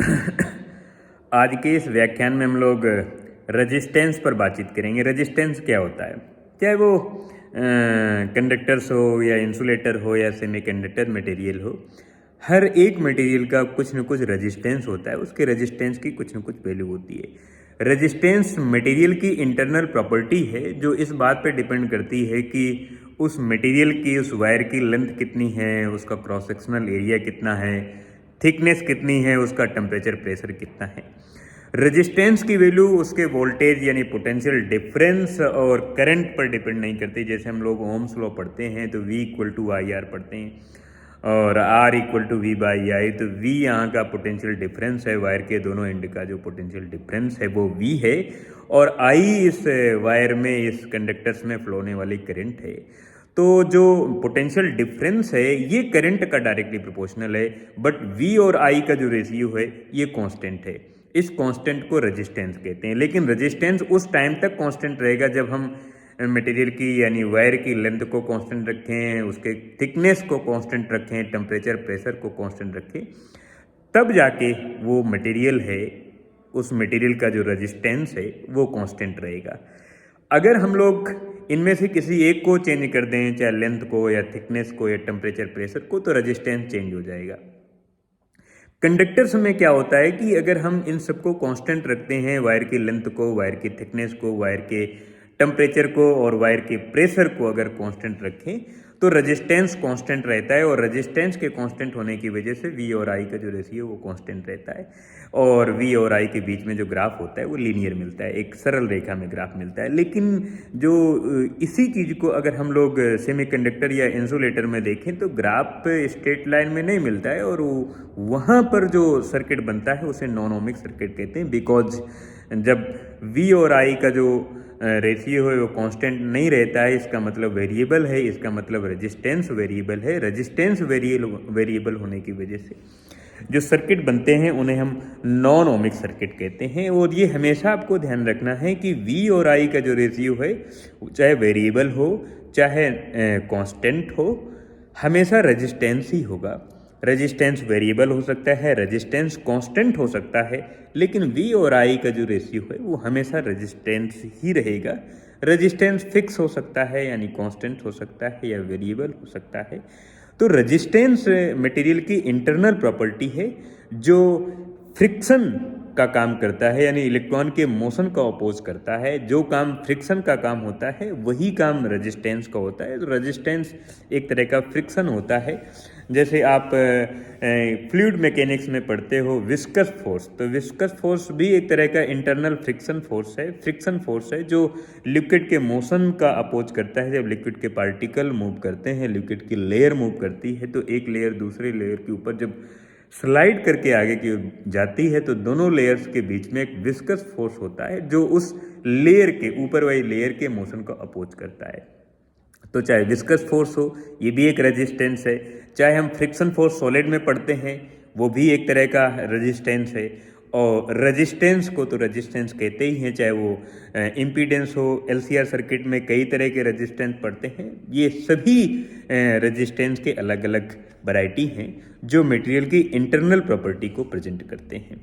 आज के इस व्याख्यान में हम लोग रेजिस्टेंस पर बातचीत करेंगे। रेजिस्टेंस क्या होता है, चाहे वो कंडक्टर्स हो या इंसुलेटर हो या सेमीकंडक्टर मटेरियल हो, हर एक मटेरियल का कुछ न कुछ रेजिस्टेंस होता है। उसके रेजिस्टेंस की कुछ न कुछ वैल्यू होती है। रेजिस्टेंस मटेरियल की इंटरनल प्रॉपर्टी है जो इस बात पर डिपेंड करती है कि उस मटेरियल की, उस वायर की लेंथ कितनी है, उसका क्रॉस सेक्शनल एरिया कितना है, थिकनेस कितनी है, उसका टेम्परेचर प्रेशर कितना है। रेजिस्टेंस की वैल्यू उसके वोल्टेज यानी पोटेंशियल डिफरेंस और करंट पर डिपेंड नहीं करती। जैसे हम लोग ओम्स लॉ पढ़ते हैं तो V = IR पढ़ते हैं और R = V/I। तो V यहाँ का पोटेंशियल डिफरेंस है, वायर के दोनों एंड का जो पोटेंशियल डिफरेंस है वो V है, और I इस वायर में, इस कंडक्टर्स में फ्लो होने वाली करंट है। तो जो पोटेंशियल डिफरेंस है ये करंट का डायरेक्टली प्रोपोर्शनल है, बट V और I का जो रेशियो है ये कांस्टेंट है। इस कांस्टेंट को रेजिस्टेंस कहते हैं। लेकिन रेजिस्टेंस उस टाइम तक कांस्टेंट रहेगा जब हम मटेरियल की यानी वायर की लेंथ को कांस्टेंट रखें, उसके थिकनेस को कांस्टेंट रखें, टेम्परेचर प्रेशर को कांस्टेंट रखें, तब जाके वो मटेरियल है, उस मटेरियल का जो रेजिस्टेंस है वो कांस्टेंट रहेगा। अगर हम लोग इनमें से किसी एक को चेंज कर दें, चाहे लेंथ को या थिकनेस को या टेम्परेचर प्रेशर को, तो रेजिस्टेंस चेंज हो जाएगा। कंडक्टर्स में क्या होता है कि अगर हम इन सबको कांस्टेंट रखते हैं, वायर की लेंथ को, वायर की थिकनेस को, वायर के टेम्परेचर को और वायर के प्रेशर को अगर कांस्टेंट रखें तो रेजिस्टेंस कांस्टेंट रहता है, और रेजिस्टेंस के कांस्टेंट होने की वजह से V और I का जो रेशियो वो कांस्टेंट रहता है, और V और I के बीच में जो ग्राफ होता है वो लीनियर मिलता है, एक सरल रेखा में ग्राफ मिलता है। लेकिन जो इसी चीज़ को अगर हम लोग सेमीकंडक्टर या इंसुलेटर में देखें तो ग्राफ स्ट्रेट लाइन में नहीं मिलता है, और वहाँ पर जो सर्किट बनता है उसे नॉन ओमिक सर्किट कहते हैं। बिकॉज जब V और I का जो रेशियो है वो कांस्टेंट नहीं रहता है, इसका मतलब वेरिएबल है, इसका मतलब रेजिस्टेंस वेरिएबल है। रेजिस्टेंस वेरिएबल होने की वजह से जो सर्किट बनते हैं उन्हें हम नॉन ओमिक सर्किट कहते हैं। और ये हमेशा आपको ध्यान रखना है कि V और I का जो रेशियो है, चाहे वेरिएबल हो चाहे कांस्टेंट हो, हमेशा रेजिस्टेंस ही होगा। रेजिस्टेंस वेरिएबल हो सकता है, रेजिस्टेंस कांस्टेंट हो सकता है, लेकिन V और I का जो रेशियो है वो हमेशा रेजिस्टेंस ही रहेगा। रेजिस्टेंस फिक्स हो सकता है यानी कांस्टेंट हो सकता है या वेरिएबल हो सकता है। तो रेजिस्टेंस मटेरियल की इंटरनल प्रॉपर्टी है जो फ्रिक्शन का काम करता है, यानी इलेक्ट्रॉन के मोशन का अपोज करता है। जो काम फ्रिक्शन का काम होता है वही काम रेजिस्टेंस का होता है। तो रेजिस्टेंस एक तरह का फ्रिक्शन होता है। जैसे आप फ्लूइड मैकेनिक्स में पढ़ते हो विस्कस फोर्स, तो विस्कस फोर्स भी एक तरह का इंटरनल फ्रिक्शन फोर्स है। फ्रिक्शन फोर्स है जो लिक्विड के मोशन का अपोज करता है। जब लिक्विड के पार्टिकल मूव करते हैं, लिक्विड की लेयर मूव करती है, तो एक लेयर दूसरे लेयर के ऊपर जब स्लाइड करके आगे की जाती है तो दोनों लेयर्स के बीच में एक विस्कस फोर्स होता है जो उस लेयर के ऊपर वाली लेयर के मोशन को अपोज करता है। तो चाहे विस्कस फोर्स हो, ये भी एक रेजिस्टेंस है। चाहे हम फ्रिक्शन फोर्स सॉलिड में पढ़ते हैं, वो भी एक तरह का रेजिस्टेंस है। और रेजिस्टेंस को तो रेजिस्टेंस कहते ही हैं, चाहे वो इम्पीडेंस हो। LCR सर्किट में कई तरह के रेजिस्टेंस पढ़ते हैं। ये सभी रेजिस्टेंस के अलग अलग वैरायटी हैं जो मटेरियल की इंटरनल प्रॉपर्टी को प्रेजेंट करते हैं।